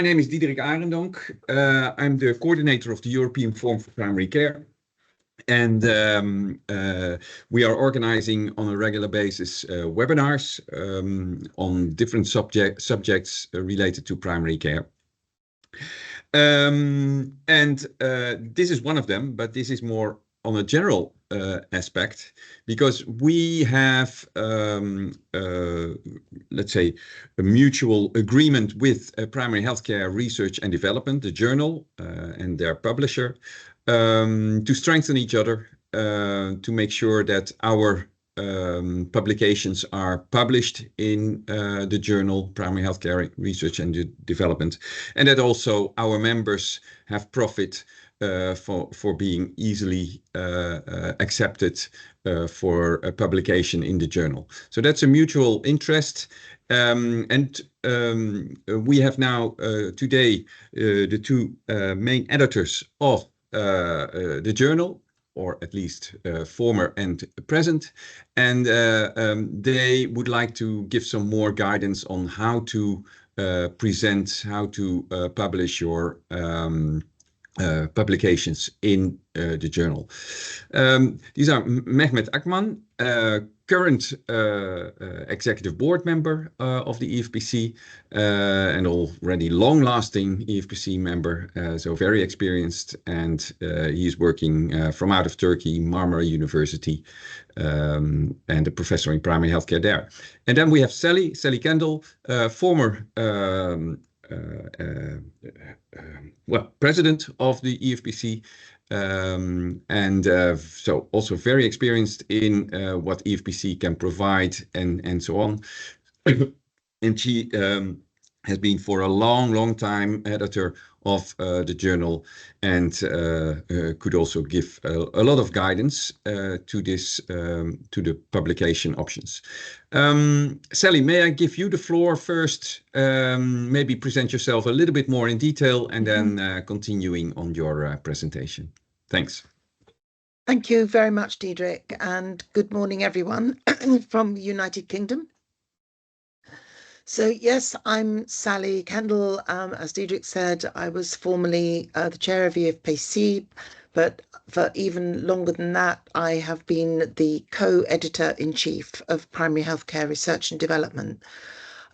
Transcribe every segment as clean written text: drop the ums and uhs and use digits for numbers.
My name is Diederik Arendonk. I'm the coordinator of the European Forum for Primary Care. And we are organizing on a regular basis webinars on different subjects related to primary care. This is one of them, but this is more on a general aspect, because we have, let's say, a mutual agreement with Primary Healthcare Research and Development, the journal, and their publisher, to strengthen each other, to make sure that our publications are published in the journal Primary Healthcare Research and Development, and that also our members have profit for being easily accepted for a publication in the journal. So that's a mutual interest. We have now today the two main editors of the journal, or at least former and present, and they would like to give some more guidance on how to present, how to publish your publications in the journal. These are Mehmet Akman, current executive board member of the EFPC, and already long-lasting EFPC member, so very experienced, and he is working from out of Turkey, Marmara University, and a professor in primary healthcare there. And then we have Sally Kendall, former president of the EFPC, so also very experienced in what EFPC can provide and so on. And she has been for a long time editor of the journal, and could also give a lot of guidance to this to the publication options. Sally, may I give you the floor first? Maybe present yourself a little bit more in detail, and then continuing on your presentation. Thanks. Thank you very much, Diederik, and good morning, everyone from the United Kingdom. So yes, I'm Sally Kendall. As Diederik said, I was formerly the chair of EFPC, but for even longer than that, I have been the co-editor-in-chief of Primary Healthcare Research and Development.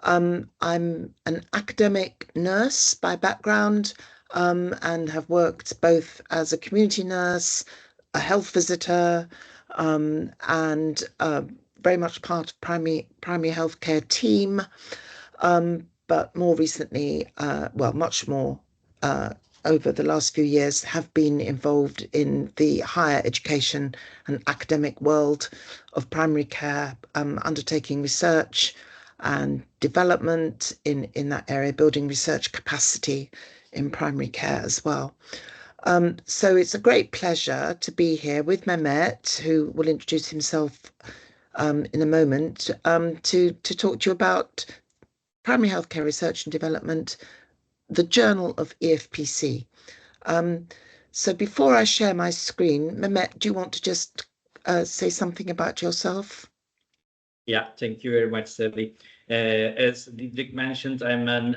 I'm an academic nurse by background, and have worked both as a community nurse, a health visitor, and very much part of primary healthcare team, but more recently, much more over the last few years, have been involved in the higher education and academic world of primary care, undertaking research and development in that area, building research capacity in primary care as well. So it's a great pleasure to be here with Mehmet, who will introduce himself in a moment, to talk to you about Primary Healthcare Research and Development, the journal of EFPC. So before I share my screen, Mehmet, do you want to just say something about yourself? Yeah, thank you very much, Sally. As Diederik mentioned, I'm an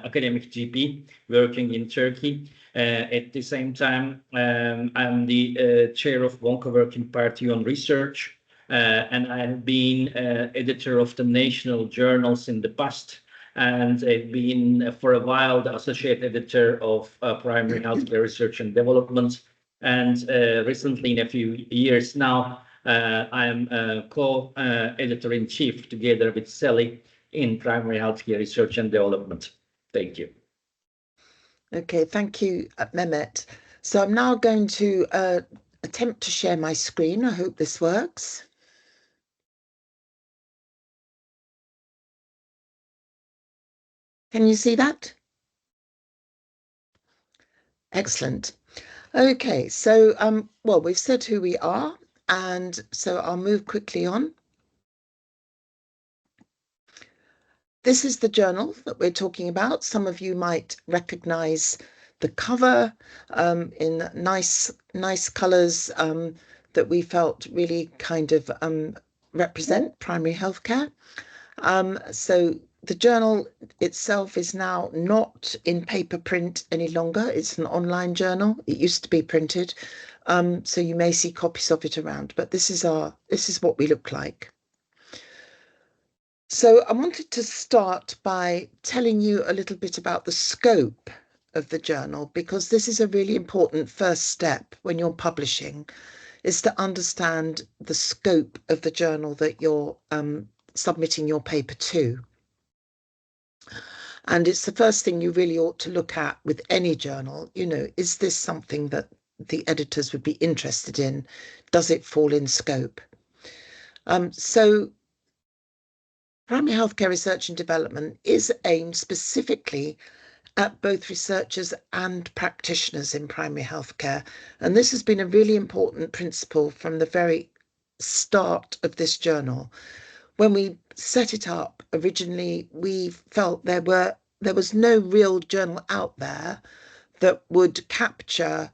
academic GP working in Turkey. At the same time, I'm the chair of Wonka Working Party on Research, and I have been editor of the national journals in the past, and I've been for a while the associate editor of Primary Healthcare Research and Development, and recently, in a few years now, I'm co-editor-in-chief together with Sally in Primary Healthcare Research and Development. Thank you. Okay, thank you, Mehmet. So I'm now going to attempt to share my screen. I hope this works. Can you see that? Excellent. Okay, so well, we've said who we are, and so I'll move quickly on. This is the journal that we're talking about. Some of you might recognize the cover in nice colors that we felt really kind of represent primary healthcare. So the journal itself is now not in paper print any longer. It's an online journal. It used to be printed, so you may see copies of it around. But this is what we look like. So I wanted to start by telling you a little bit about the scope of the journal, because this is a really important first step when you're publishing, is to understand the scope of the journal that you're submitting your paper to. And it's the first thing you really ought to look at with any journal. You know, is this something that the editors would be interested in? Does it fall in scope? So primary healthcare research and development is aimed specifically at both researchers and practitioners in primary healthcare. And this has been a really important principle from the very start of this journal. When we set it up originally, we felt there was no real journal out there that would capture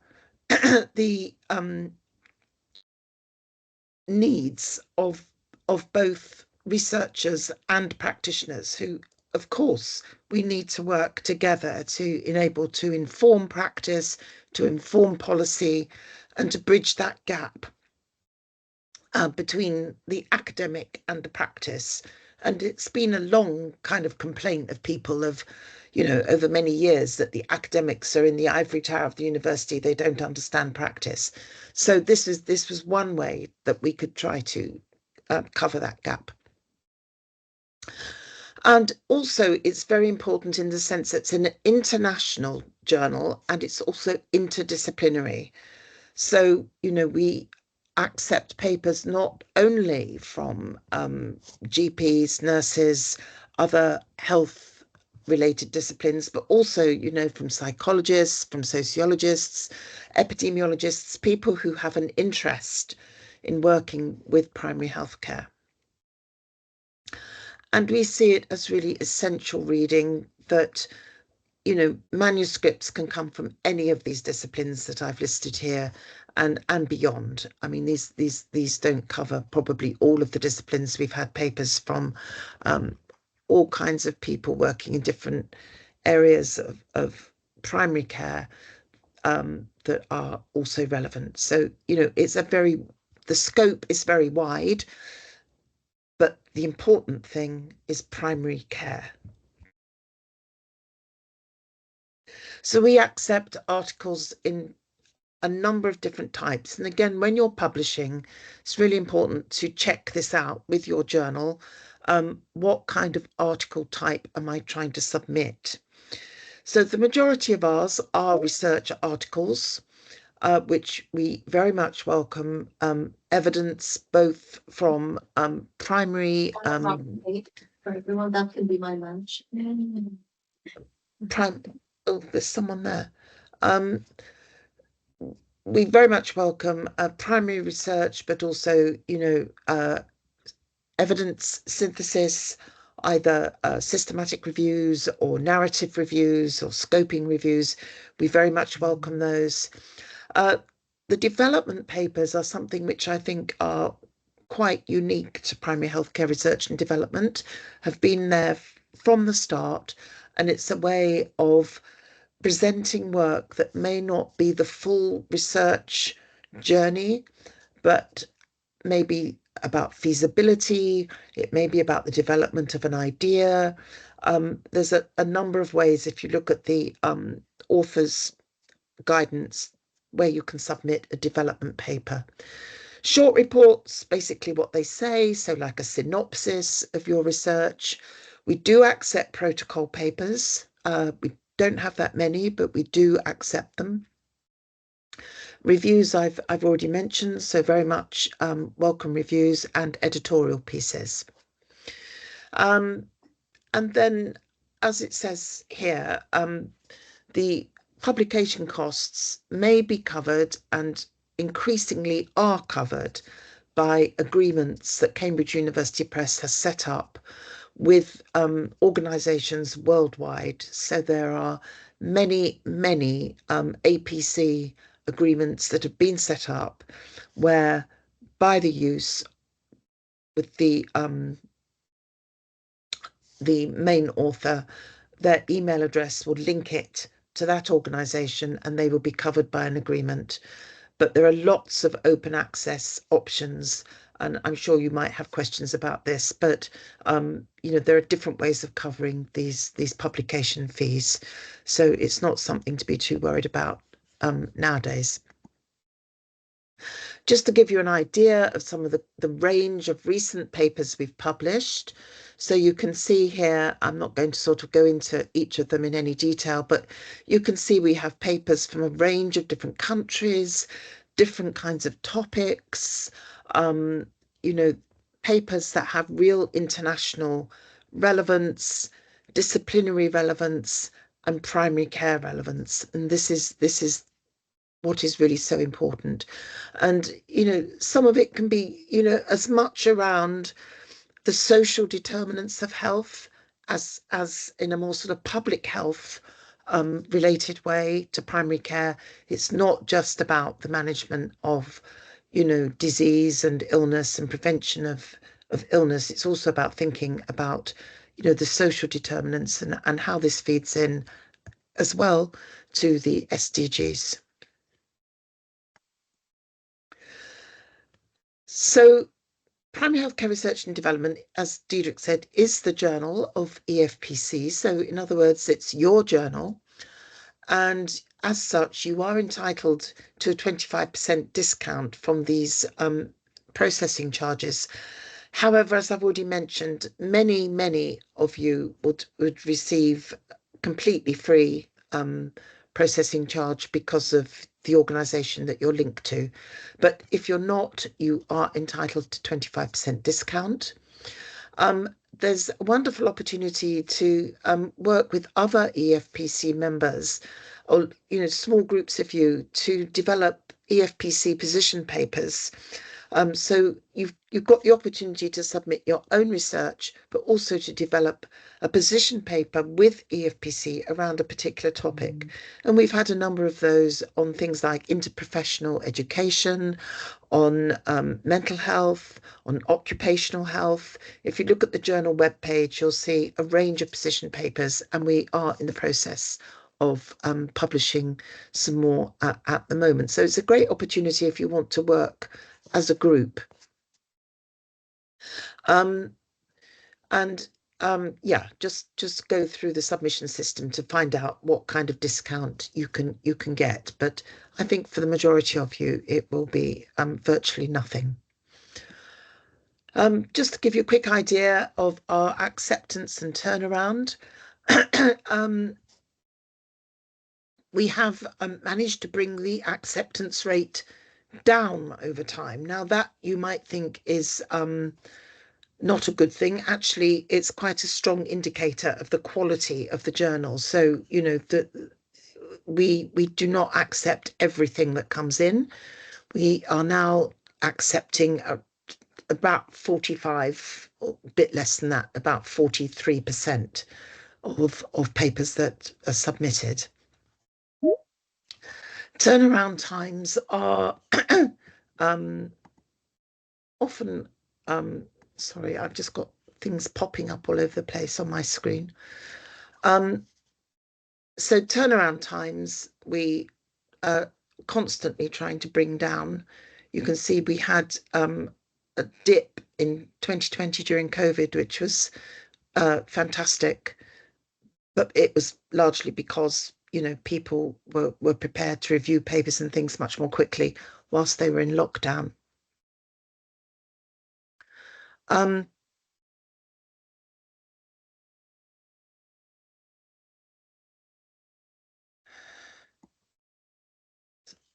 the needs of both researchers and practitioners, who, of course, we need to work together to enable to inform practice, to inform policy, and to bridge that gap between the academic and the practice. And it's been a long kind of complaint of people over many years, that the academics are in the ivory tower of the university, they don't understand practice. So this was one way that we could try to cover that gap. And also, it's very important in the sense that it's an international journal and it's also interdisciplinary. So, we accept papers not only from GPs, nurses, other health related disciplines, but also, from psychologists, from sociologists, epidemiologists, people who have an interest in working with primary healthcare. And we see it as really essential reading, that manuscripts can come from any of these disciplines that I've listed here and beyond. I mean, these don't cover probably all of the disciplines. We've had papers from all kinds of people working in different areas of primary care that are also relevant. So, the scope is very wide, but the important thing is primary care. So we accept articles in a number of different types. And again, when you're publishing, it's really important to check this out with your journal. What kind of article type am I trying to submit? So the majority of ours are research articles, which we very much welcome. Evidence both from primary... For everyone, that can be my lunch. Oh, there's someone there. We very much welcome primary research, but also, evidence synthesis, either systematic reviews or narrative reviews or scoping reviews. We very much welcome those. The development papers are something which I think are quite unique to primary healthcare research and development, have been there from the start, and it's a way of presenting work that may not be the full research journey, but maybe about feasibility, it may be about the development of an idea. There's a number of ways, if you look at the author's guidance, where you can submit a development paper. Short reports, basically what they say, so like a synopsis of your research. We do accept protocol papers. We don't have that many, but we do accept them. Reviews I've already mentioned, so very much welcome reviews and editorial pieces. And then, as it says here, the publication costs may be covered, and increasingly are covered, by agreements that Cambridge University Press has set up with organisations worldwide. So there are many APC agreements that have been set up, where by the use with the the main author, their email address will link it to that organisation and they will be covered by an agreement. But there are lots of open access options, and I'm sure you might have questions about this, but you know, there are different ways of covering these publication fees, so it's not something to be too worried about nowadays. Just to give you an idea of some of the range of recent papers we've published. So you can see here, I'm not going to sort of go into each of them in any detail, but you can see we have papers from a range of different countries, different kinds of topics, you know, papers that have real international relevance, disciplinary relevance, and primary care relevance. And this is what is really so important. And, you know, some of it can be, you know, as much around the social determinants of health as in a more sort of public health related way to primary care. It's not just about the management of, you know, disease and illness and prevention of illness. It's also about thinking about, you know, the social determinants and how this feeds in as well to the SDGs. So Primary Healthcare Research and Development, as Diedrich said, is the journal of EFPC. So in other words, it's your journal. And as such, you are entitled to a 25% discount from these processing charges. However, as I've already mentioned, many of you would receive completely free processing charge because of the organisation that you're linked to. But if you're not, you are entitled to 25% discount. There's a wonderful opportunity to work with other EFPC members, or, you know, small groups of you, to develop EFPC position papers. So you've got the opportunity to submit your own research, but also to develop a position paper with EFPC around a particular topic. And we've had a number of those on things like interprofessional education, on mental health, on occupational health. If you look at the journal webpage, you'll see a range of position papers, and we are in the process of publishing some more at the moment. So it's a great opportunity if you want to work as a group. Yeah, just go through the submission system to find out what kind of discount you can get. But I think for the majority of you, it will be virtually nothing. Just to give you a quick idea of our acceptance and turnaround, we have managed to bring the acceptance rate down over time. Now, that you might think is not a good thing. Actually, it's quite a strong indicator of the quality of the journal. So, you know, we do not accept everything that comes in. We are now accepting about 45, or a bit less than that, about 43% of papers that are submitted. Turnaround times are often, sorry, I've just got things popping up all over the place on my screen. So turnaround times, we are constantly trying to bring down. You can see we had a dip in 2020 during COVID, which was fantastic, but it was largely because, you know, people were prepared to review papers and things much more quickly whilst they were in lockdown.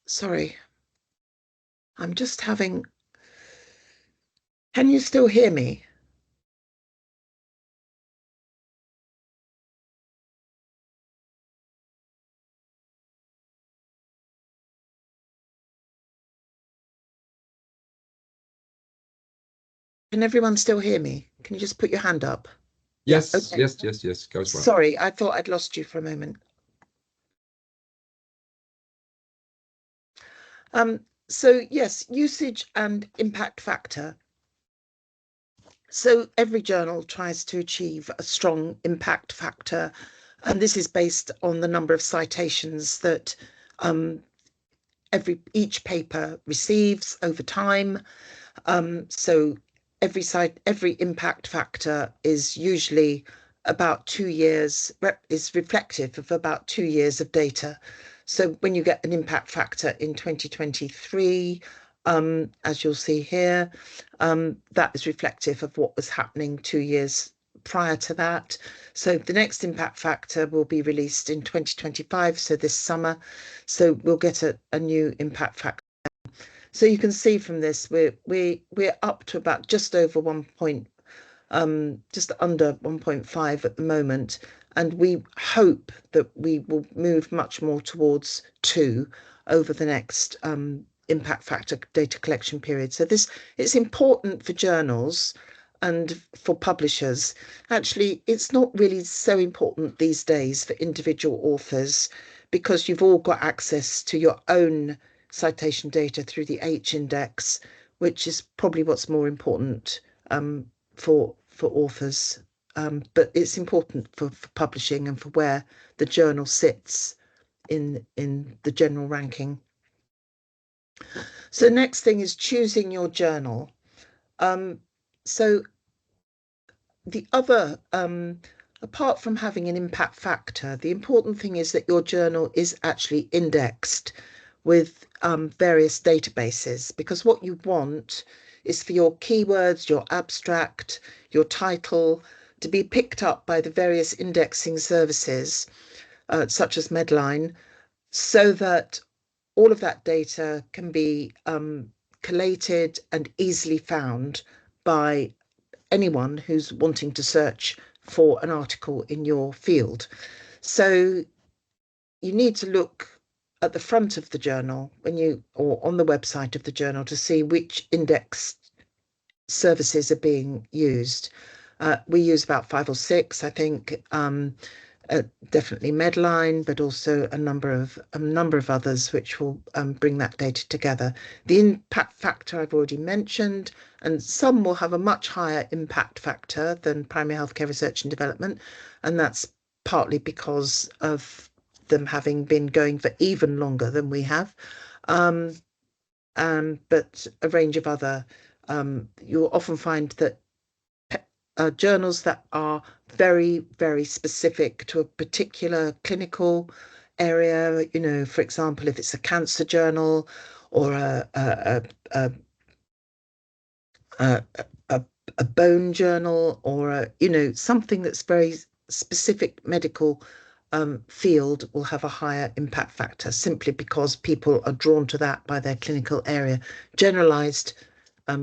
Sorry, I'm just having, can you still hear me? Can everyone still hear me? Can you just put your hand up? Yes, okay. yes. Goes well. Sorry, I thought I'd lost you for a moment. So yes, usage and impact factor. So every journal tries to achieve a strong impact factor, and this is based on the number of citations that each paper receives over time. So every impact factor is usually about 2 years, is reflective of about 2 years of data. So when you get an impact factor in 2023, as you'll see here, that is reflective of what was happening 2 years prior to that. So the next impact factor will be released in 2025, so this summer. So we'll get a new impact factor. So you can see from this, we're up to about just over just under 1.5 at the moment, and we hope that we will move much more towards 2 over the next impact factor data collection period. So it's important for journals and for publishers. Actually, it's not really so important these days for individual authors, because you've all got access to your own citation data through the H index, which is probably what's more important for authors, but it's important for publishing and for where the journal sits in the general ranking. So next thing is choosing your journal. So the other, apart from having an impact factor, the important thing is that your journal is actually indexed with various databases, because what you want is for your keywords, your abstract, your title to be picked up by the various indexing services, such as Medline, so that all of that data can be collated and easily found by anyone who's wanting to search for an article in your field. So you need to look at the front of the journal or on the website of the journal to see which index services are being used. We use about 5 or 6, I think. Definitely Medline, but also a number of others which will bring that data together. The impact factor I've already mentioned, and some will have a much higher impact factor than primary healthcare research and development, and that's partly because of them having been going for even longer than we have. But a range of other, you'll often find that journals that are very, very specific to a particular clinical area, for example, if it's a cancer journal or a bone journal, or something that's very specific medical field, will have a higher impact factor simply because people are drawn to that by their clinical area. Generalized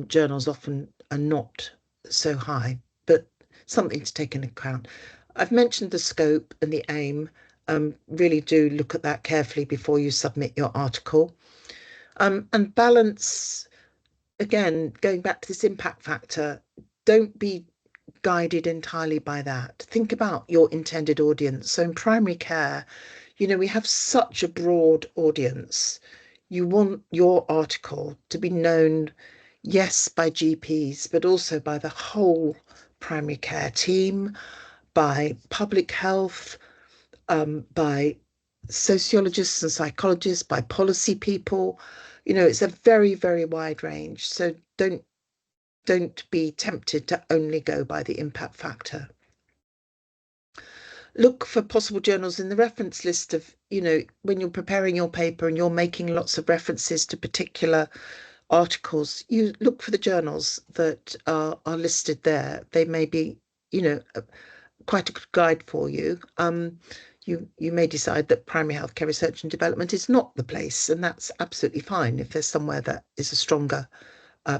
journals often are not so high, but something to take into account. I've mentioned the scope and the aim. Really do look at that carefully before you submit your article. And balance, again, going back to this impact factor, don't be guided entirely by that. Think about your intended audience. So in primary care, we have such a broad audience. You want your article to be known, yes, by GPs, but also by the whole primary care team, by public health, by sociologists and psychologists, by policy people. It's a very, very wide range. So don't be tempted to only go by the impact factor. Look for possible journals in the reference list of, when you're preparing your paper and you're making lots of references to particular articles, you look for the journals that are listed there. They may be, quite a good guide for you. You may decide that primary healthcare research and development is not the place, and that's absolutely fine if there's somewhere that is a stronger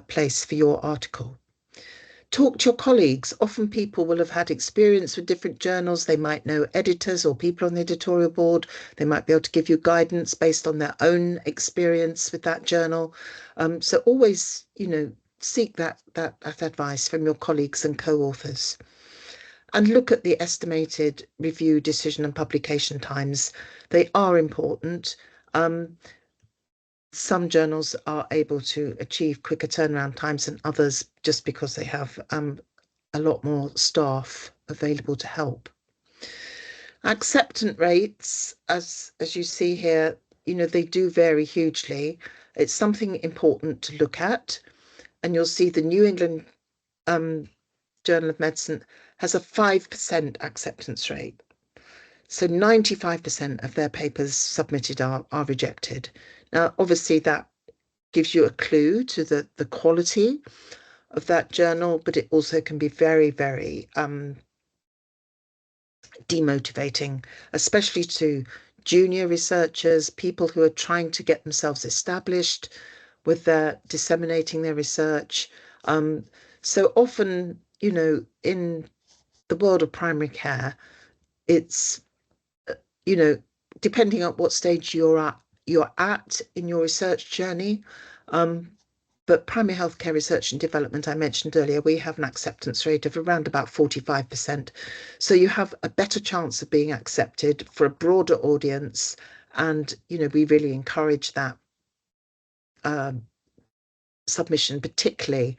place for your article. Talk to your colleagues. Often people will have had experience with different journals. They might know editors or people on the editorial board. They might be able to give you guidance based on their own experience with that journal. So always, seek that advice from your colleagues and co-authors. And look at the estimated review, decision and publication times. They are important. Some journals are able to achieve quicker turnaround times than others, just because they have a lot more staff available to help. Acceptance rates, as you see here, they do vary hugely. It's something important to look at, and you'll see the New England Journal of Medicine has a 5% acceptance rate. So 95% of their papers submitted are rejected. Now, obviously, that gives you a clue to the quality of that journal, but it also can be very, very demotivating, especially to junior researchers, people who are trying to get themselves established with their disseminating their research. So often, in the world of primary care, it's, depending on what stage you're at in your research journey. But primary healthcare research and development, I mentioned earlier, we have an acceptance rate of around about 45%. So you have a better chance of being accepted for a broader audience. And, we really encourage that submission, particularly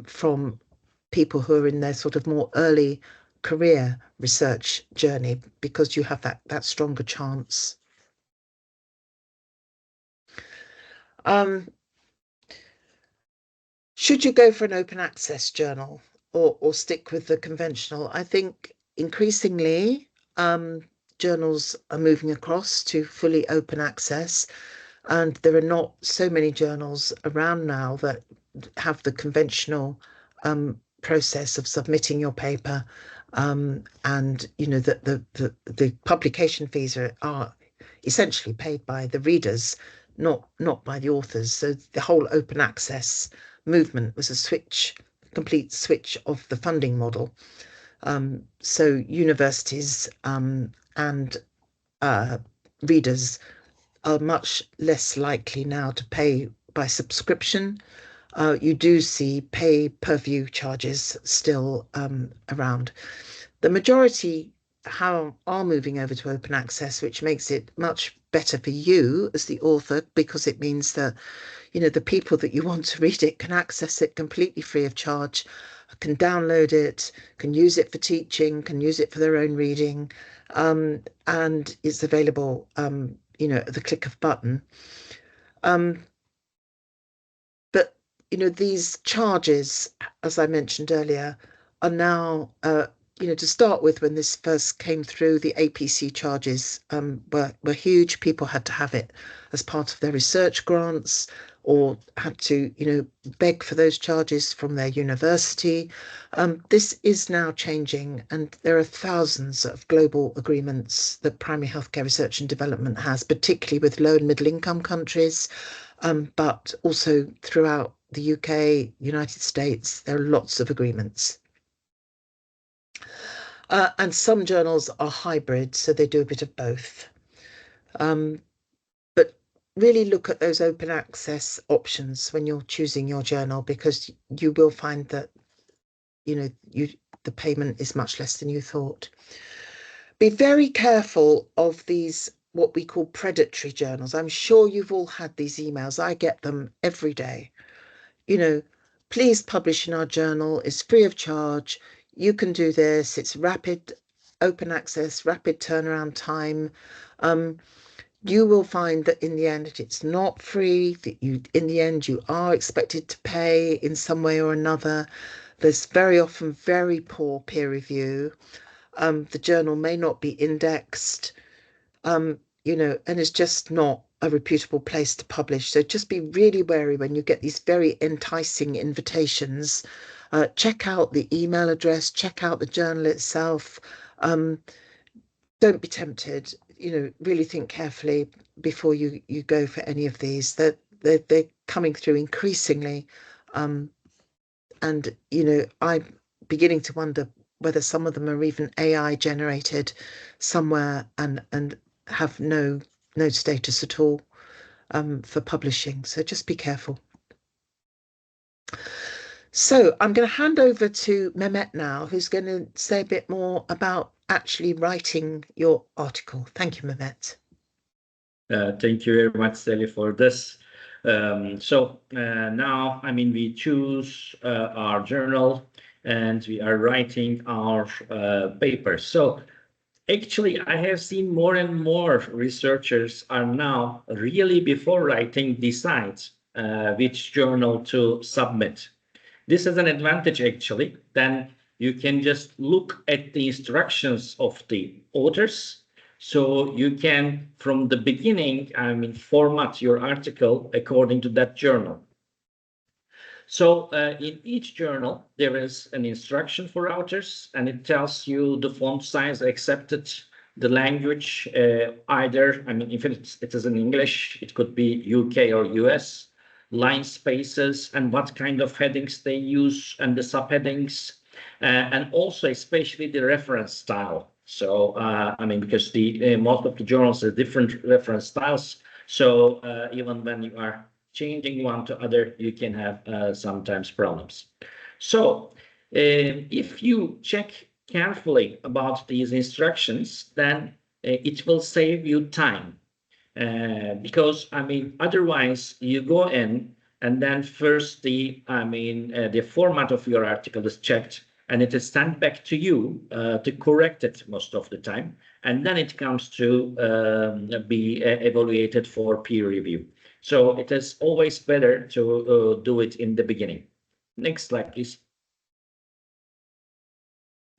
from people who are in their sort of more early career research journey, because you have that stronger chance. Should you go for an open access journal or stick with the conventional? I think increasingly journals are moving across to fully open access, and there are not so many journals around now that have the conventional process of submitting your paper, and that the publication fees are essentially paid by the readers, not by the authors. So the whole open access movement was a complete switch of the funding model. So universities and readers are much less likely now to pay by subscription. You do see pay per view charges still around. The majority are moving over to open access, which makes it much better for you as the author, because it means that the people that you want to read it can access it completely free of charge, can download it, can use it for teaching, can use it for their own reading, and it's available at the click of a button. But these charges, as I mentioned earlier, are now to start with, when this first came through, the APC charges were huge. People had to have it as part of their research grants, or had to, beg for those charges from their university. This is now changing, and there are thousands of global agreements that primary healthcare research and development has, particularly with low and middle income countries, but also throughout the UK, United States, there are lots of agreements. And some journals are hybrid, so they do a bit of both. But really look at those open access options when you're choosing your journal, because you will find that, the payment is much less than you thought. Be very careful of these, what we call predatory journals. I'm sure you've all had these emails. I get them every day. Please publish in our journal. It's free of charge. You can do this. It's rapid open access, rapid turnaround time. You will find that in the end, it's not free, that in the end, you are expected to pay in some way or another. There's very often very poor peer review. The journal may not be indexed, and it's just not a reputable place to publish. So just be really wary when you get these very enticing invitations. Check out the email address, check out the journal itself. Don't be tempted. Really think carefully before you go for any of these. They're coming through increasingly, and I'm beginning to wonder whether some of them are even AI generated somewhere and have no status at all for publishing. So just be careful. So I'm going to hand over to Mehmet now, who's going to say a bit more about actually writing your article. Thank you, Mehmet. Thank you very much, Sally, for this. Now, we choose our journal, and we are writing our papers. So actually, I have seen more and more researchers are now really before writing decide which journal to submit. This is an advantage actually. Then you can just look at the instructions of the authors. So you can, from the beginning, format your article according to that journal. So in each journal, there is an instruction for authors, and it tells you the font size accepted, the language, either, if it is in English, it could be UK or US, line spaces, and what kind of headings they use, and the subheadings, and also especially the reference style. So, because the most of the journals have different reference styles, so even when you are changing one to other, you can have sometimes problems. So if you check carefully about these instructions, then it will save you time. Because otherwise you go in and then first the format of your article is checked and it is sent back to you to correct it most of the time, and then it comes to be evaluated for peer review. So it is always better to do it in the beginning. Next slide, please.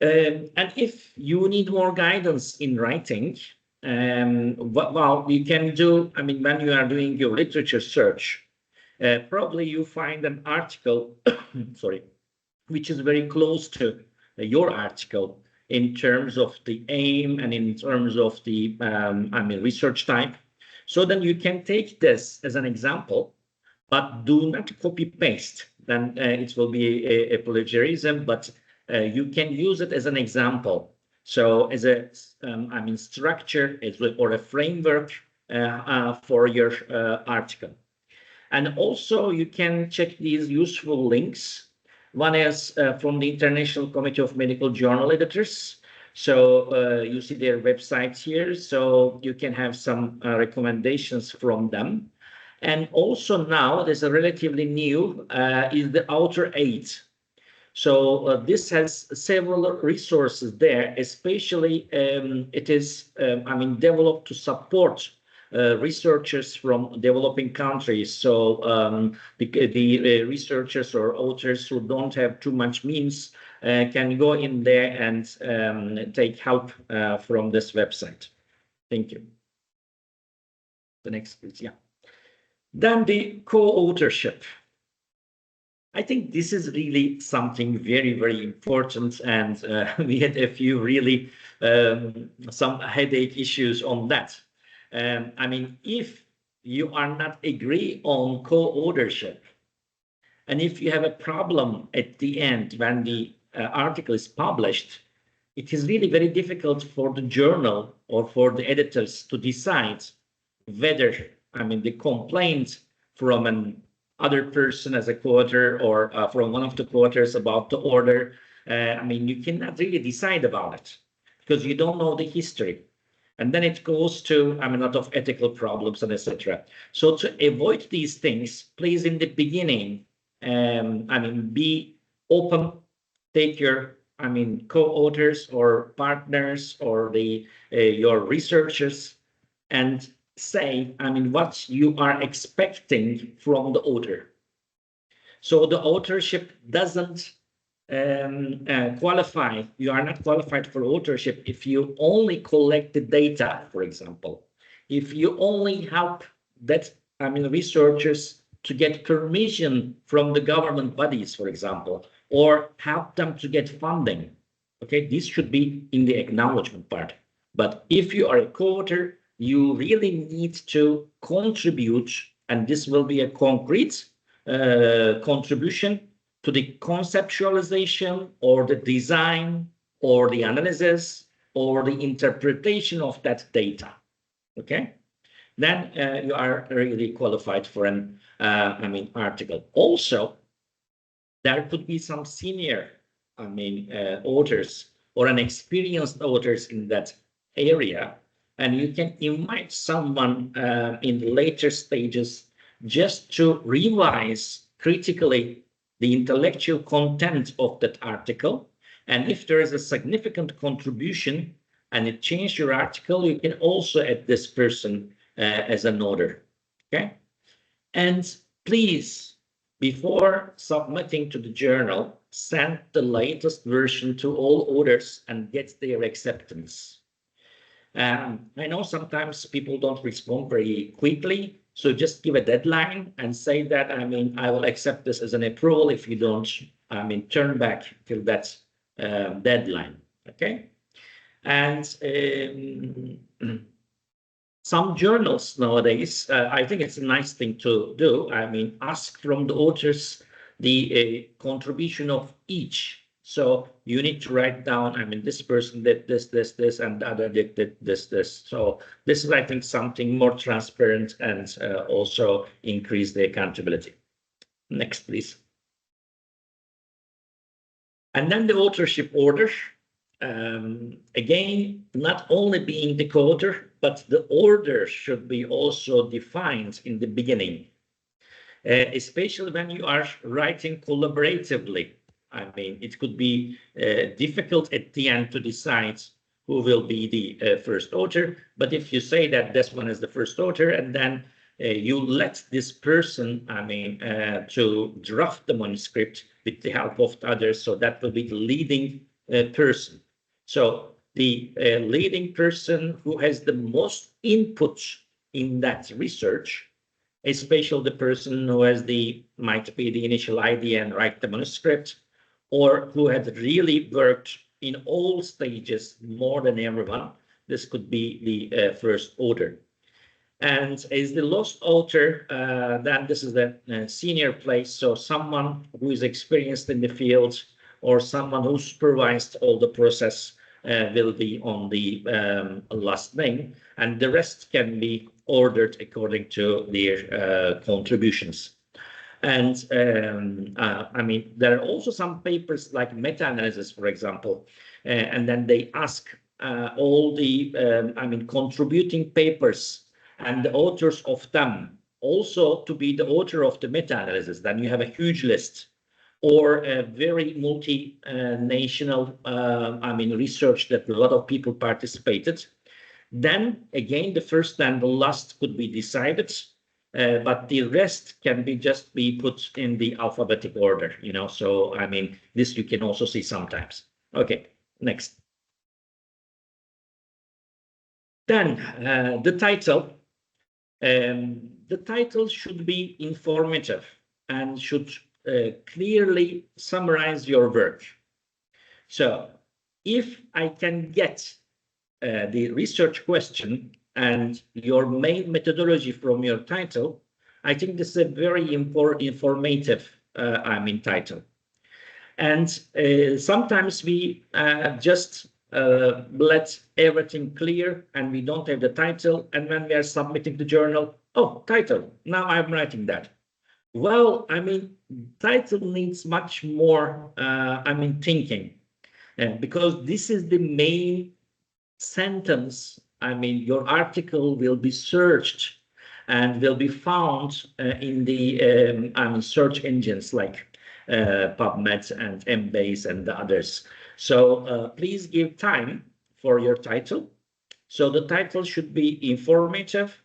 And if you need more guidance in writing, well, you can do, when you are doing your literature search, probably you find an article, sorry, which is very close to your article in terms of the aim and in terms of the, research type. So then you can take this as an example, but do not copy paste. Then it will be a plagiarism, but you can use it as an example. So as a, structure or a framework for your article. And also you can check these useful links. One is from the International Committee of Medical Journal Editors. So you see their website here, so you can have some recommendations from them. And also now there's a relatively new is the Author Aid. So this has several resources there, especially it is, developed to support researchers from developing countries. So the researchers or authors who don't have too much means can go in there and take help from this website. Thank you. The next, please. Yeah. Then the co-authorship. I think this is really something very, very important, and we had a few really some headache issues on that. If you are not agree on co-authorship, and if you have a problem at the end when the article is published, it is really very difficult for the journal or for the editors to decide whether, the complaint from an other person as a co-author or from one of the co-authors about the order, you cannot really decide about it because you don't know the history. And then it goes to a lot of ethical problems and etc. So to avoid these things, please in the beginning, be open, take your co-authors or partners or the your researchers and say what you are expecting from the author. So the authorship doesn't qualify. You are not qualified for authorship if you only collect the data, for example. If you only help that researchers to get permission from the government bodies, for example, or help them to get funding. Okay, this should be in the acknowledgement part. But if you are a co-author, you really need to contribute, and this will be a concrete contribution to the conceptualization or the design or the analysis or the interpretation of that data. Okay, then you are really qualified for an article. Also, there could be some senior authors or an experienced authors in that area, and you can invite someone in later stages just to revise critically the intellectual content of that article. And if there is a significant contribution and it changed your article, you can also add this person as an author. Okay. And please, before submitting to the journal, send the latest version to all authors and get their acceptance. I know sometimes people don't respond very quickly, so just give a deadline and say that, I mean, I will accept this as an approval if you don't, I mean, turn back till that deadline, okay? And some journals nowadays, I think it's a nice thing to do. I mean, ask from the authors the contribution of each. So you need to write down, I mean, this person did this, and the other did this. So this is, I think, something more transparent and also increase the accountability. Next, please. And then the authorship order. Again, not only being the co-author, but the order should be also defined in the beginning, especially when you are writing collaboratively. I mean, it could be difficult at the end to decide who will be the first author, but if you say that this one is the first author, and then you let this person, I mean, to draft the manuscript with the help of others, so that will be the leading person. So the leading person who has the most input in that research, especially the person who has might be the initial idea and write the manuscript, or who had really worked in all stages more than everyone, this could be the first author. And as the last author, then this is the senior place, so someone who is experienced in the field or someone who supervised all the process will be on the last name, and the rest can be ordered according to their contributions. And I mean, there are also some papers like meta-analysis, for example, and then they ask all the, I mean, contributing papers and the authors of them also to be the author of the meta-analysis. Then you have a huge list, or a very multinational, I mean, research that a lot of people participated. Then again, the first and the last could be decided, but the rest can just be put in the alphabetic order, you know. So, I mean, this you can also see sometimes. Okay, next. Then the title. The title should be informative and should clearly summarize your work. So if I can get the research question and your main methodology from your title, I think this is a very informative, I mean, title. And sometimes we just let everything clear and we don't have the title. And when we are submitting the journal, oh, title, now I'm writing that. Well, I mean, title needs much more, I mean, thinking, because this is the main sentence. I mean, your article will be searched and will be found in the I mean, search engines like PubMed and Embase and the others. So please give time for your title. So the title should be informative,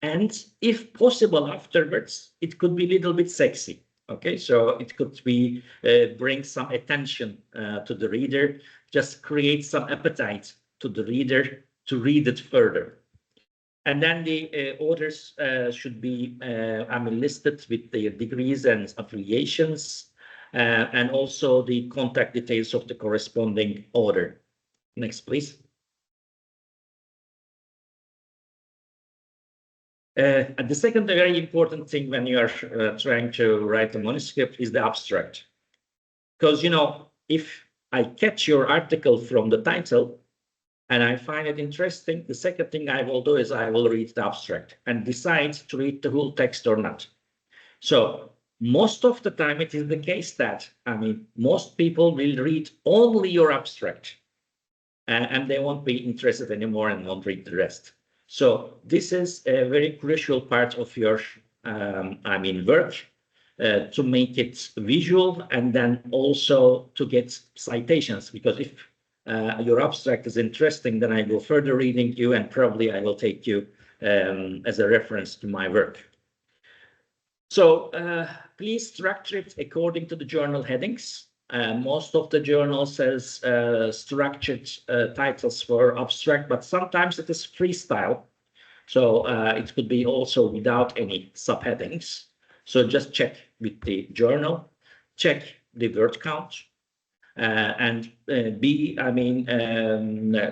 and if possible afterwards, it could be a little bit sexy. Okay, so it could be bring some attention to the reader, just create some appetite to the reader to read it further. And then the authors should be I mean, listed with their degrees and affiliations, and also the contact details of the corresponding author. Next, please. And the second very important thing when you are trying to write a manuscript is the abstract. Because, you know, if I catch your article from the title and I find it interesting, the second thing I will do is I will read the abstract and decide to read the whole text or not. So most of the time it is the case that, I mean, most people will read only your abstract and they won't be interested anymore and won't read the rest. So this is a very crucial part of your, I mean, work. to make it visual and then also to get citations, because if your abstract is interesting, then I will further reading you and probably I will take you as a reference to my work. So please structure it according to the journal headings. Most of the journals has structured titles for abstract, but sometimes it is freestyle. So it could be also without any subheadings. So just check with the journal, check the word count, and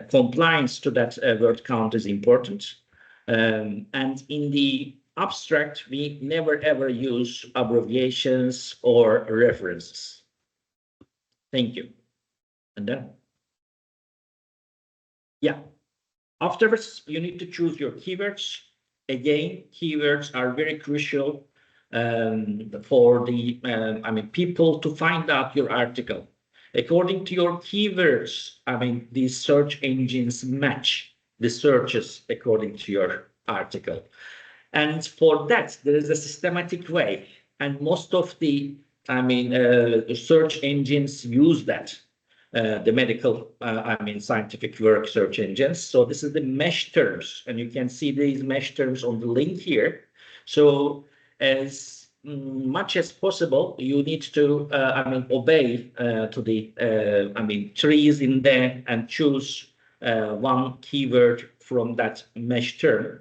compliance to that word count is important. And in the abstract, we never ever use abbreviations or references. Thank you. And then, yeah. Afterwards, you need to choose your keywords. Again, keywords are very crucial for the people to find out your article. According to your keywords, these search engines match the searches according to your article. And for that, there is a systematic way. And most of the search engines use that. The medical, scientific work search engines. So this is the mesh terms, and you can see these mesh terms on the link here. So as much as possible, you need to, obey to the, trees in there and choose one keyword from that mesh term.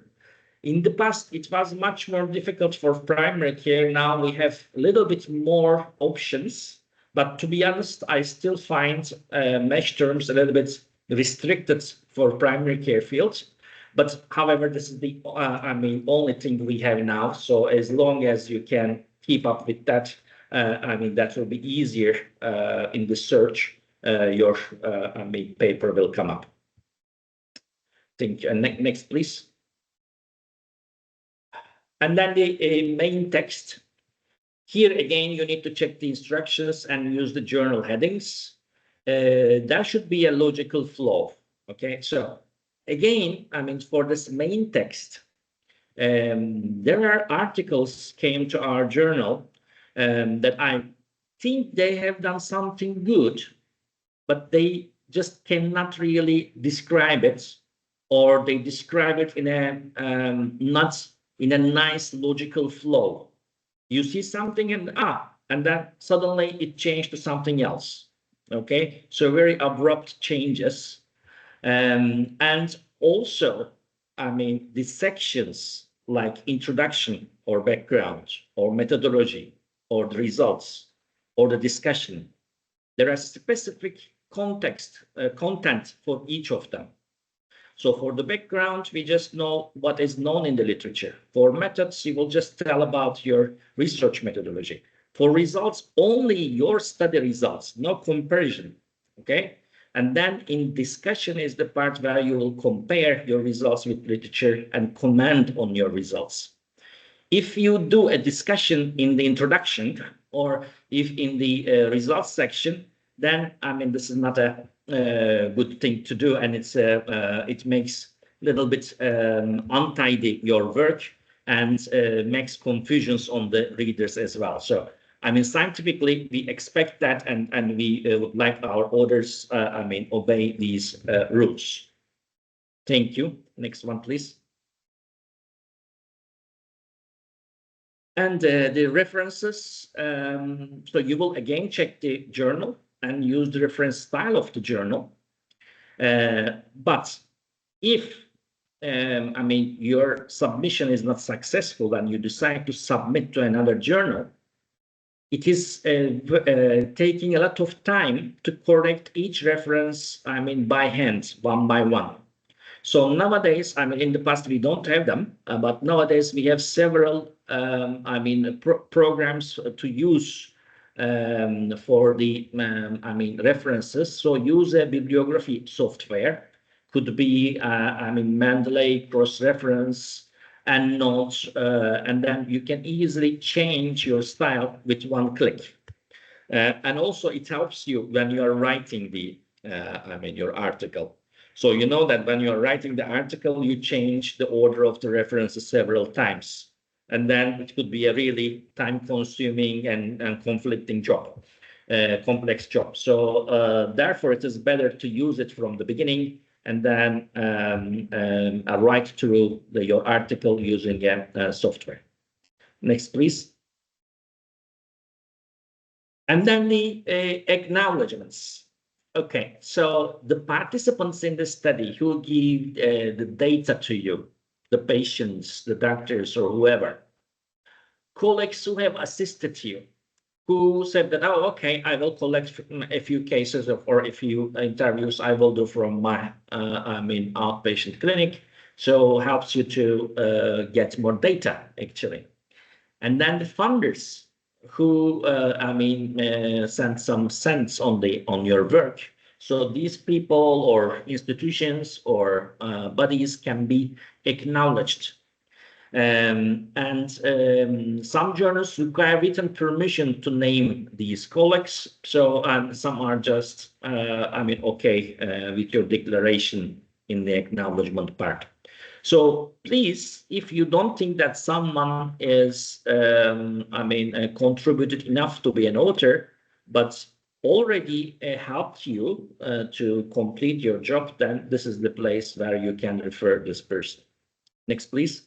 In the past, it was much more difficult for primary care. Now we have a little bit more options. But to be honest, I still find mesh terms a little bit restricted for primary care fields. But however, this is the only thing we have now. So as long as you can keep up with that, that will be easier in the search. Your paper will come up. Thank you. Next, please. And then the main text. Here again, you need to check the instructions and use the journal headings. There should be a logical flow. Okay, so again, for this main text, there are articles came to our journal that I think they have done something good, but they just cannot really describe it, or they describe it in a not in a nice logical flow. You see something and then suddenly it changed to something else. Okay, so very abrupt changes. And also, the sections like introduction or background or methodology or the results or the discussion, there are specific content for each of them. So for the background, we just know what is known in the literature. For methods, you will just tell about your research methodology. For results, only your study results, no comparison, okay? And then in discussion is the part where you will compare your results with literature and comment on your results. If you do a discussion in the introduction or if in the results section, then, this is not a good thing to do, and it's it makes a little bit untidy your work and makes confusions on the readers as well. So scientifically we expect that, and we would like our authors obey these rules. Thank you. Next one, please. And the references, so you will again check the journal and use the reference style of the journal. But if, your submission is not successful and you decide to submit to another journal, it is taking a lot of time to correct each reference, by hand, one by one. So nowadays, in the past we don't have them, but nowadays we have several, programs to use for the references. So use a bibliography software, could be Mendeley, cross-reference, and notes, and then you can easily change your style with one click. And also it helps you when you are writing the your article. So you know that when you are writing the article, you change the order of the references several times. and then it could be a really time-consuming and conflicting job, complex job. So therefore, it is better to use it from the beginning and then write through your article using software. Next, please. And then the acknowledgements. Okay, so the participants in the study who give the data to you, the patients, the doctors, or whoever, colleagues who have assisted you, who said that, oh, okay, I will collect a few cases or a few interviews I will do from my, outpatient clinic. So helps you to get more data, actually. And then the funders who, send some cents on your work. So these people or institutions or bodies can be acknowledged. Some journals require written permission to name these colleagues. So some are just, okay with your declaration in the acknowledgement part. So please, if you don't think that someone is, contributed enough to be an author, but already helped you to complete your job, then this is the place where you can refer this person. Next, please.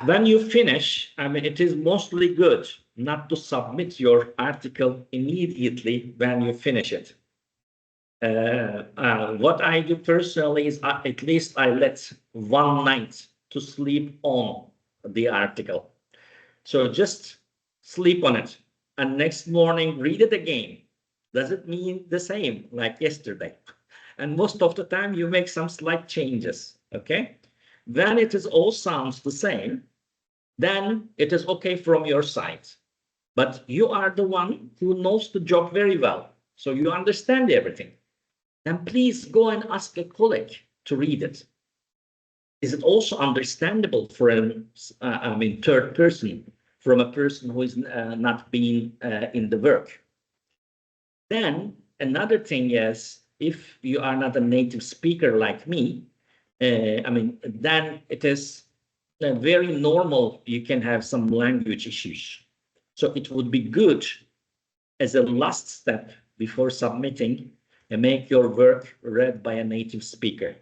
When you finish, it is mostly good not to submit your article immediately when you finish it. What I do personally is at least I let one night to sleep on the article. So just sleep on it and next morning read it again. Does it mean the same like yesterday? And most of the time you make some slight changes, okay? When it is all sounds the same, then it is okay from your side. But you are the one who knows the job very well, so you understand everything. Then please go and ask a colleague to read it. Is it also understandable for a third person, from a person who is not being in the work? Then another thing is, if you are not a native speaker like me, then it is very normal. You can have some language issues. So it would be good as a last step before submitting and make your work read by a native speaker.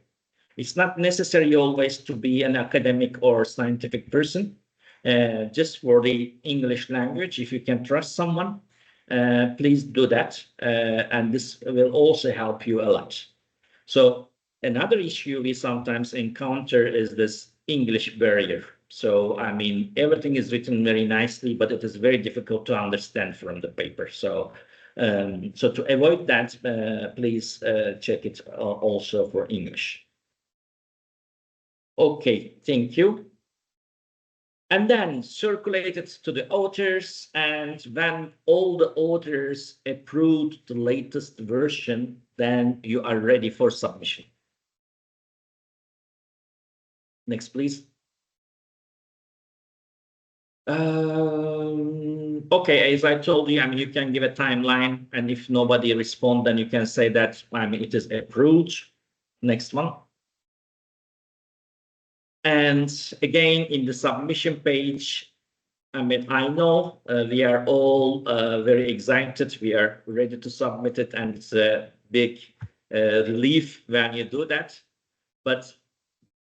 It's not necessary always to be an academic or scientific person. Just for the English language, if you can trust someone, please do that. And this will also help you a lot. So another issue we sometimes encounter is this English barrier. So, everything is written very nicely, but it is very difficult to understand from the paper. So, so to avoid that, please check it also for English. Okay, thank you. And then circulate it to the authors, and when all the authors approved the latest version, then you are ready for submission. Next, please. Okay, as I told you, you can give a timeline, and if nobody responds, then you can say that it is approved. Next one. And again, in the submission page, I know we are all very excited. We are ready to submit it, and it's a big relief when you do that. But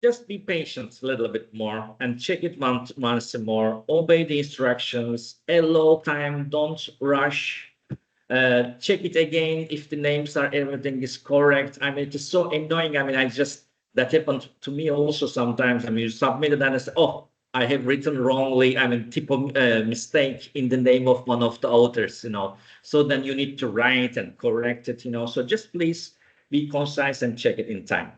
just be patient a little bit more and check it once more. Obey the instructions, allow time, don't rush. Check it again if the names are, everything is correct. It is so annoying. That happened to me also sometimes. You submit it and I say, oh, I have written wrongly. Typo mistake in the name of one of the authors, So then you need to write and correct it, So just please be concise and check it in time.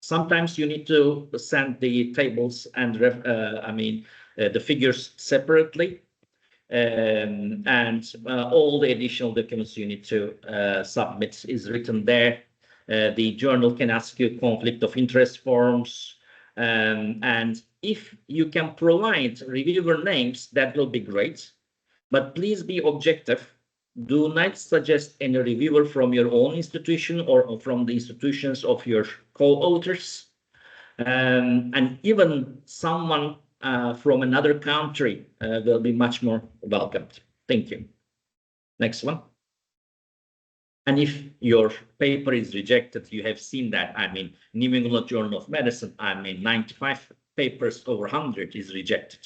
Sometimes you need to send the tables and the figures separately, and all the additional documents you need to submit is written there. The journal can ask you conflict of interest forms, and if you can provide reviewer names, that will be great. But please be objective. Do not suggest any reviewer from your own institution or from the institutions of your co-authors. And even someone from another country will be much more welcomed. Thank you. Next one. And if your paper is rejected, you have seen that. I mean, New England Journal of Medicine, I mean, 95 papers over 100 is rejected.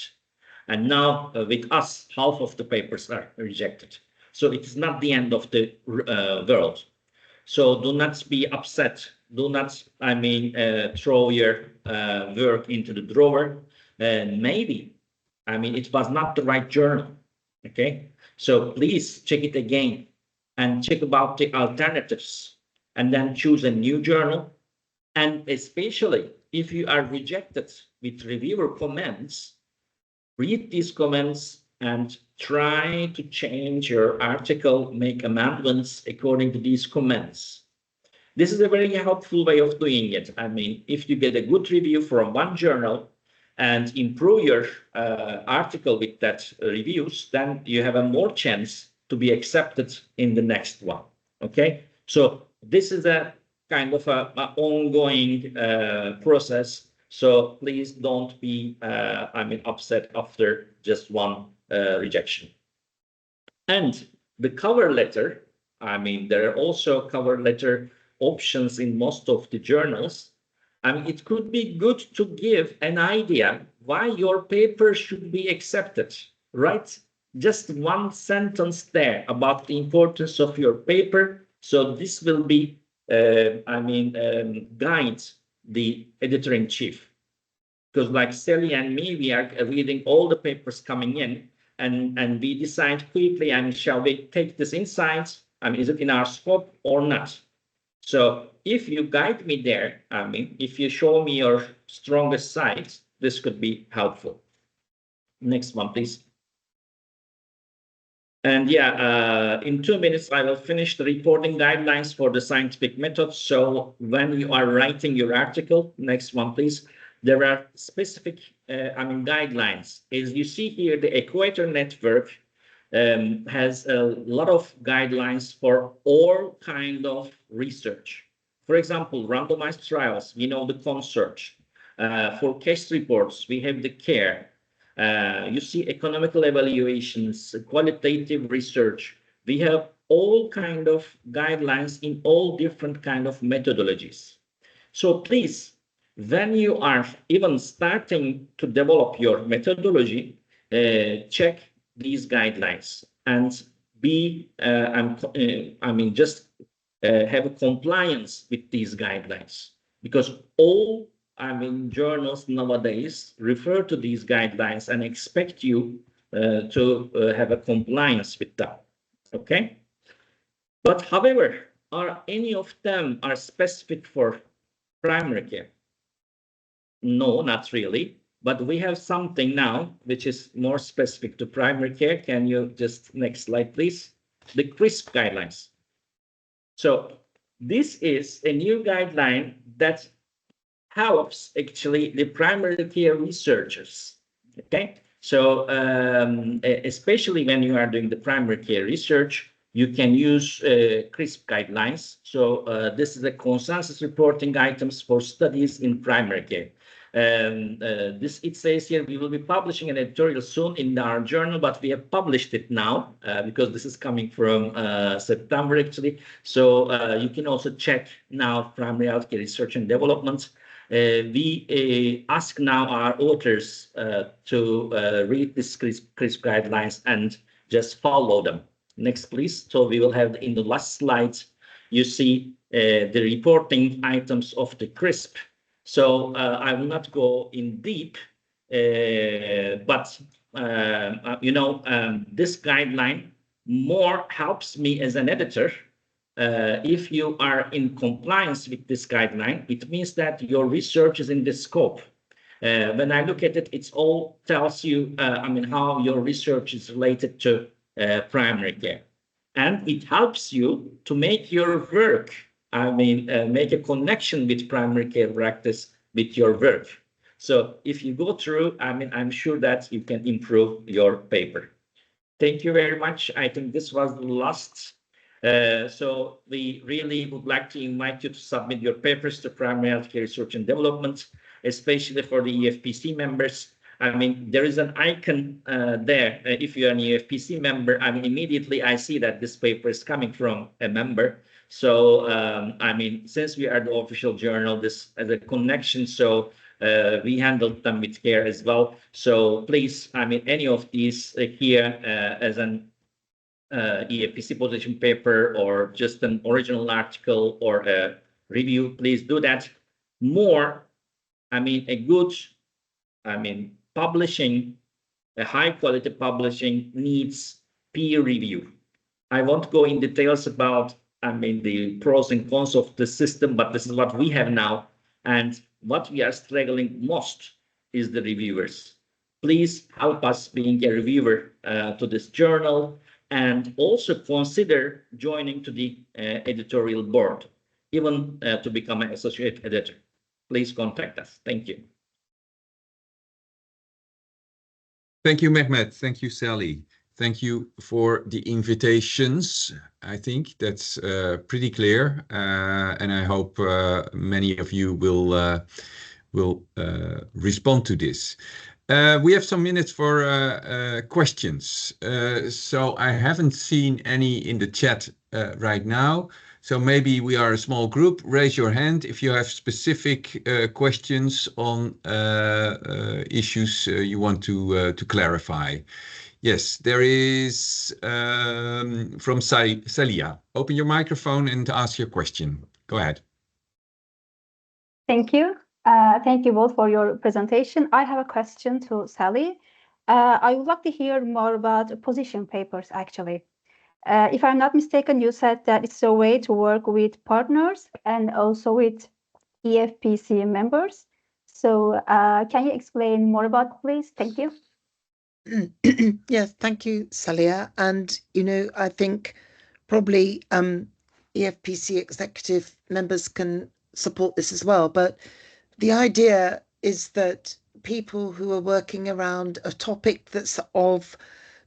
And now with us, half of the papers are rejected. So it is not the end of the world. So do not be upset. Do not, I mean, throw your work into the drawer. Maybe, I mean, it was not the right journal. Okay, so please check it again and check about the alternatives, and then choose a new journal. And especially if you are rejected with reviewer comments, read these comments and try to change your article, make amendments according to these comments. This is a very helpful way of doing it. I mean, if you get a good review from one journal and improve your article with that reviews, then you have a more chance to be accepted in the next one. Okay, so this is a kind of a ongoing process. So please don't be, I mean, upset after just one rejection. And the cover letter, I mean, there are also cover letter options in most of the journals. I mean, it could be good to give an idea why your paper should be accepted, right? Just one sentence there about the importance of your paper. So this will be, guide the editor-in-chief. Because like Sally and me, we are reading all the papers coming in, and we decide quickly, and shall we take this insight? I mean, is it in our scope or not? So if you guide me there, I mean, if you show me your strongest sides, this could be helpful. Next one, please. And yeah, in 2 minutes, I will finish the reporting guidelines for the scientific method. So when you are writing your article, next one, please, there are specific, guidelines. As you see here, the Equator Network has a lot of guidelines for all kind of research. For example, randomized trials, we know the CONSEARCH. For case reports, we have the CARE. You see economical evaluations, qualitative research. We have all kind of guidelines in all different kind of methodologies. So please, when you are even starting to develop your methodology, check these guidelines and be, have a compliance with these guidelines, because all journals nowadays refer to these guidelines and expect you to have a compliance with them. Okay, but however, are any of them are specific for primary care? No, not really. But we have something now which is more specific to primary care. Can you just next slide, please? The CRISP guidelines. So this is a new guideline that helps actually the primary care researchers. Okay, so especially when you are doing the primary care research, you can use CRISP guidelines. So this is a consensus reporting items for studies in primary care. It says here we will be publishing an editorial soon in our journal, but we have published it now because this is coming from September actually. So you can also check now primary healthcare research and development. We ask now our authors to read this CRISP guidelines and just follow them. Next, please. So we will have in the last slide, you see the reporting items of the CRISP. So I will not go in deep, but this guideline more helps me as an editor. If you are in compliance with this guideline, it means that your research is in the scope. When I look at it, it all tells you, how your research is related to primary care, and it helps you to make your work. Make a connection with primary care practice with your work. So if you go through, I'm sure that you can improve your paper. Thank you very much. I think this was the last. So we really would like to invite you to submit your papers to primary healthcare research and development. especially for the EFPC members. I mean, there is an icon there. If you're an EFPC member, I mean, immediately I see that this paper is coming from a member. So, I mean, since we are the official journal, this as a connection, so we handled them with care as well. So please, I mean, any of these here as an EFPC position paper or just an original article or a review, please do that. More, I mean, publishing, a high quality publishing needs peer review. I won't go in details about, I mean, the pros and cons of the system, but this is what we have now. And what we are struggling most is the reviewers. Please help us being a reviewer to this journal, and also consider joining to the editorial board, even to become an associate editor. Please contact us. Thank you. Thank you, Mehmet. Thank you, Sally. Thank you for the invitations. I think that's pretty clear, and I hope many of you will respond to this. We have some minutes for questions. So I haven't seen any in the chat right now. So maybe we are a small group. Raise your hand if you have specific questions on issues you want to clarify. Yes, there is from Salia. Open your microphone and ask your question. Go ahead. Thank you. Thank you both for your presentation. I have a question to Sally. I would like to hear more about position papers, actually. If I'm not mistaken, you said that it's a way to work with partners and also with EFPC members. So can you explain more about it, please? Thank you. Yes, thank you, Salia. And, you know, I think probably EFPC executive members can support this as well. But the idea is that people who are working around a topic that's of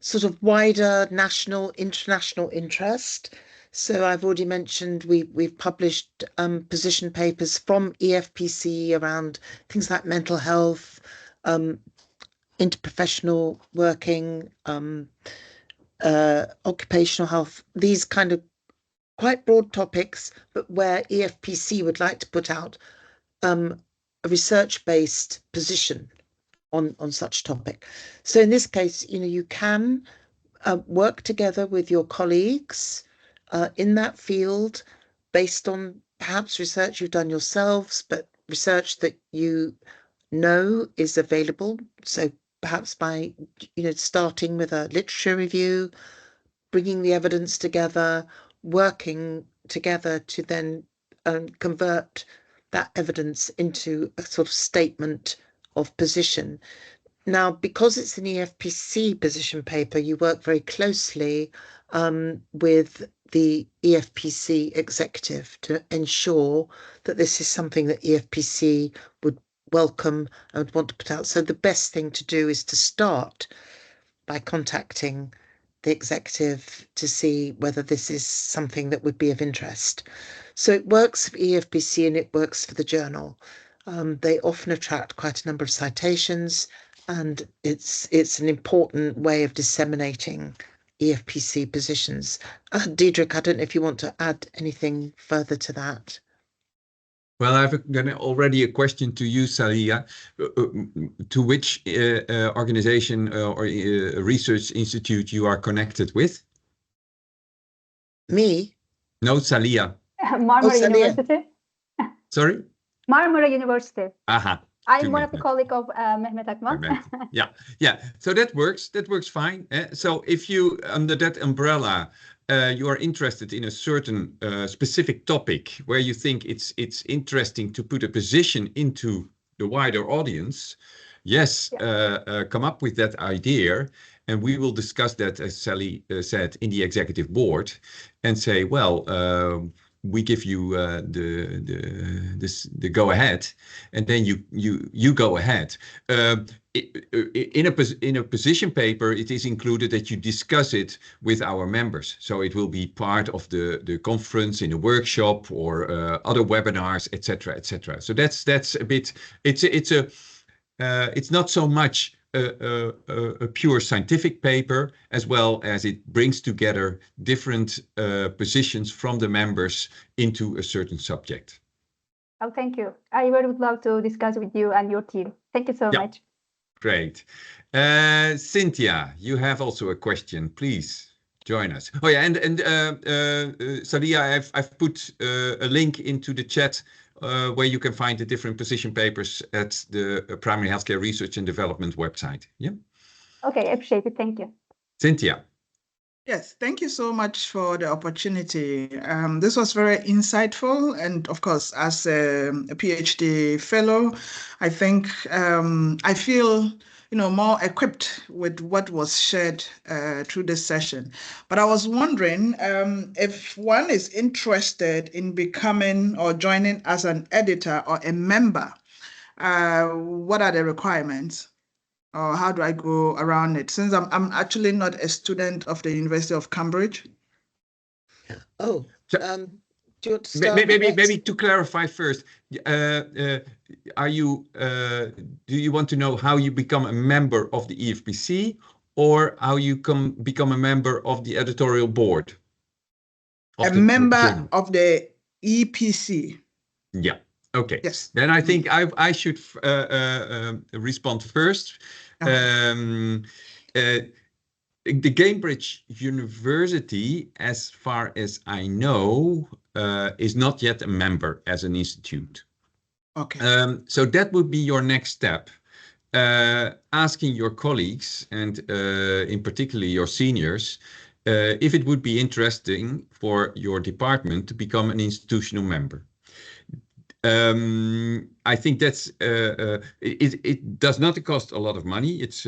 sort of wider national, international interest. So I've already mentioned we've published position papers from EFPC around things like mental health, interprofessional working, occupational health, these kind of quite broad topics, but where EFPC would like to put out a research-based position on such topic. So in this case, you know, you can work together with your colleagues in that field based on perhaps research you've done yourselves, but research that you know is available. So perhaps by, you know, starting with a literature review, bringing the evidence together, working together to then convert that evidence into a sort of statement of position. Now, because it's an EFPC position paper, you work very closely with the EFPC executive to ensure that this is something that EFPC would welcome and would want to put out. So the best thing to do is to start by contacting the executive to see whether this is something that would be of interest. So it works for EFPC and it works for the journal. They often attract quite a number of citations, and it's an important way of disseminating EFPC positions. Diederik, I don't know if you want to add anything further to that. Well, I've got already a question to you, Salia. To which organization or research institute you are connected with? Me? No, Salia. Marmara University. Sorry? Marmara University. Aha. I'm one of the colleagues of Mehmet Akman. Yeah. So that works fine. So if you, under that umbrella, you are interested in a certain specific topic where you think it's interesting to put a position into the wider audience, yes, come up with that idea, and we will discuss that, as Sally said, in the executive board, and say, well, we give you the go ahead, and then you go ahead. In a position paper, it is included that you discuss it with our members. So it will be part of the conference, in a workshop, or other webinars, etc., etc. So that's a bit. It's not so much a pure scientific paper, as well as it brings together different positions from the members into a certain subject. Oh, thank you. I very would love to discuss with you and your team. Thank you so much. Great. Cynthia, you have also a question. Please join us. Oh yeah, and Sadia, I've put a link into the chat where you can find the different position papers at the Primary Healthcare Research and Development website. Yeah. Okay, appreciate it. Thank you. Cynthia. Yes, thank you so much for the opportunity. This was very insightful, and of course, as a PhD fellow, I think I feel more equipped with what was shared through this session. But I was wondering if one is interested in becoming or joining as an editor or a member, what are the requirements? Or how do I go around it? Since I'm actually not a student of the University of Cambridge. Oh, So, do you want to start? maybe to clarify first, are you do you want to know how you become a member of the EFPC, or how you become a member of the editorial board? A member of the EPC. Yeah. Okay. Yes. Then I think I should respond first. Okay. The Cambridge University, as far as I know, is not yet a member as an institute. Okay. So that would be your next step. Asking your colleagues, and in particular your seniors, if it would be interesting for your department to become an institutional member. I think that's it does not cost a lot of money. It's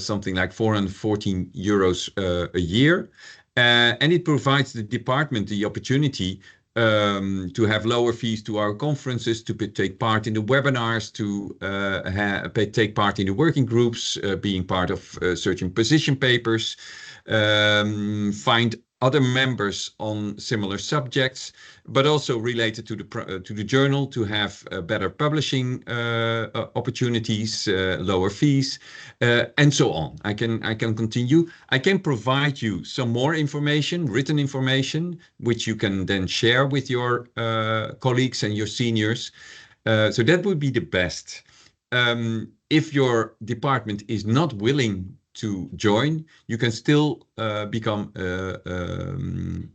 something like 414 euros a year, and it provides the department the opportunity to have lower fees to our conferences, to take part in the webinars, to take part in the working groups, being part of searching position papers, find other members on similar subjects, but also related to the journal, to have better publishing opportunities, lower fees, and so on. I can continue. I can provide you some more information, written information, which you can then share with your colleagues and your seniors. So that would be the best. If your department is not willing to join, you can still become an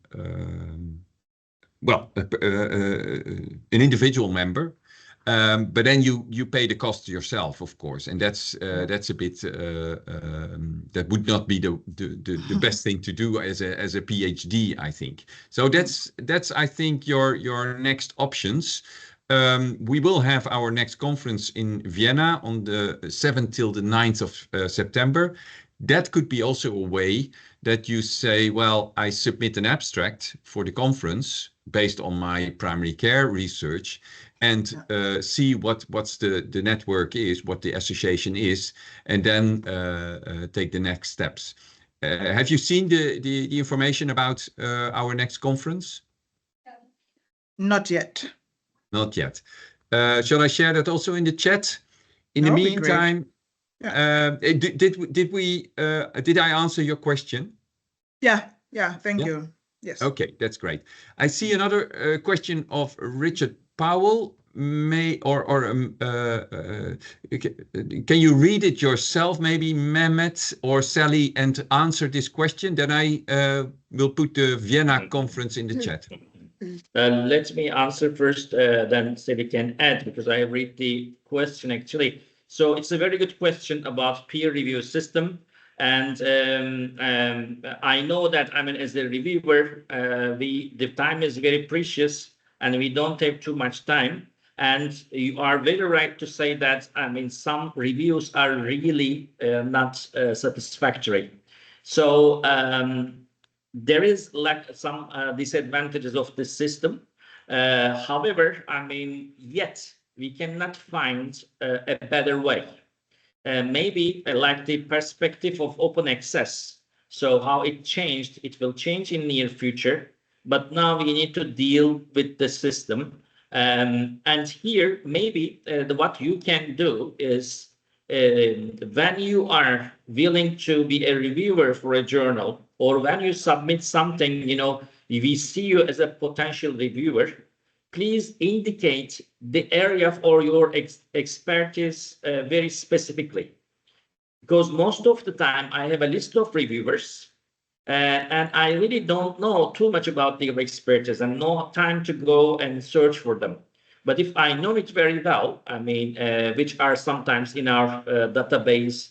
individual member, but then you pay the cost yourself, of course, and that's a bit that would not be the best thing to do as a PhD, I think. So that's I think your next options. We will have our next conference in Vienna on the 7th till the 9th of September. That could be also a way that you say, well, I submit an abstract for the conference based on my primary care research, and see what's the network is, what the association is, and then take the next steps. Have you seen the information about our next conference? Not yet. Not yet. Shall I share that also in the chat? In the meantime, did I answer your question? Yeah. Thank you. Yes. Okay, that's great. I see another question of Richard Powell. Can you read it yourself, maybe, Mehmet or Sally, and answer this question? Then I will put the Vienna conference in the chat. Let me answer first, then Sally can add, because I read the question actually. So it's a very good question about peer review system. And I know that, I mean, as a reviewer, the time is very precious and we don't have too much time. And you are very right to say that, I mean, some reviews are really not satisfactory. So there is like some disadvantages of the system. However, I mean, yet we cannot find a better way. Maybe like the perspective of open access. So how it changed, it will change in near future, but now we need to deal with the system. And here, maybe what you can do is when you are willing to be a reviewer for a journal, or when you submit something, you know, we see you as a potential reviewer, please indicate the area for your expertise very specifically. Because most of the time I have a list of reviewers and I really don't know too much about their expertise and no time to go and search for them. But if I know it very well, I mean, which are sometimes in our database,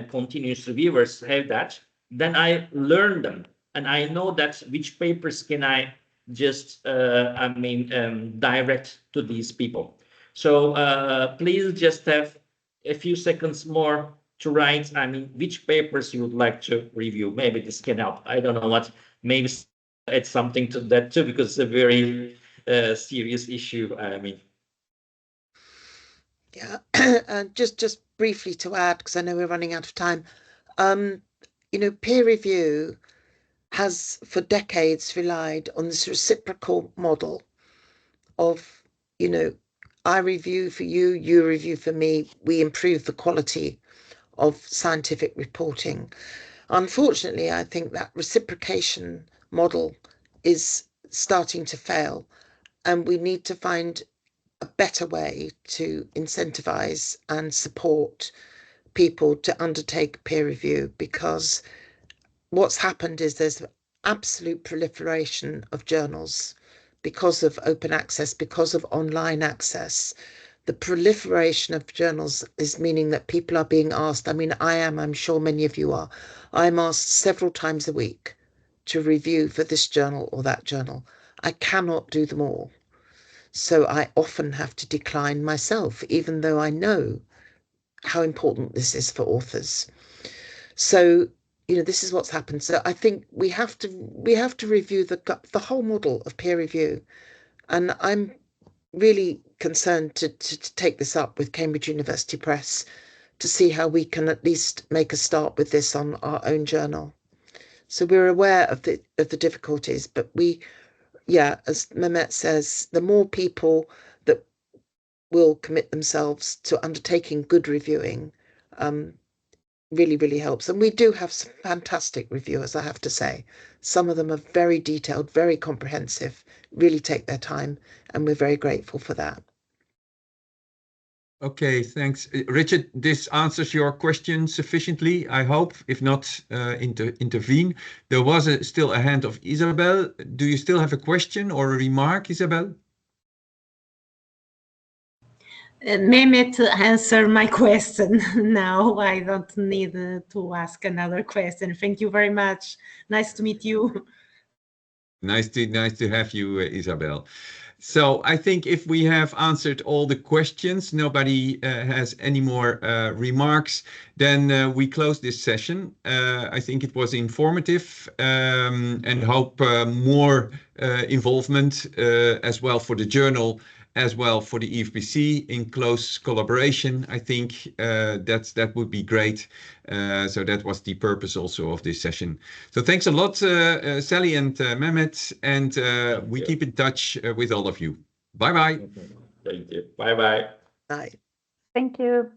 continuous reviewers have that, then I learn them and I know that which papers can I just, direct to these people. So please just have a few seconds more to write, which papers you would like to review. Maybe this can help. I don't know what, maybe add something to that too, because it's a very serious issue, Yeah, and just briefly to add, because I know we're running out of time, you know, peer review has for decades relied on this reciprocal model of, you know, I review for you, you review for me, we improve the quality of scientific reporting. Unfortunately, I think that reciprocation model is starting to fail, and we need to find a better way to incentivize and support people to undertake peer review, because what's happened is there's absolute proliferation of journals because of open access, because of online access. The proliferation of journals is meaning that people are being asked, I mean, I'm sure many of you are, I'm asked several times a week to review for this journal or that journal. I cannot do them all. So I often have to decline myself, even though I know how important this is for authors. So, you know, this is what's happened. So I think we have to review the whole model of peer review. And I'm really concerned to take this up with Cambridge University Press to see how we can at least make a start with this on our own journal. So we're aware of the difficulties, but as Mehmet says, the more people that will commit themselves to undertaking good reviewing, really, really helps. And we do have some fantastic reviewers, I have to say. Some of them are very detailed, very comprehensive, really take their time, and we're very grateful for that. Okay, thanks. Richard, this answers your question sufficiently, I hope. If not, intervene. There was still a hand of Isabel. Do you still have a question or a remark, Isabel? Mehmet answered my question. Now I don't need to ask another question. Thank you very much. Nice to meet you. Nice to have you, Isabel. So I think if we have answered all the questions, nobody has any more remarks, then we close this session. I think it was informative and hope more involvement as well for the journal, as well for the EFPC in close collaboration. I think that would be great. So that was the purpose also of this session. So thanks a lot, Sally and Mehmet, and we keep in touch with all of you. Bye-bye. Thank you. Bye-bye. Bye. Thank you.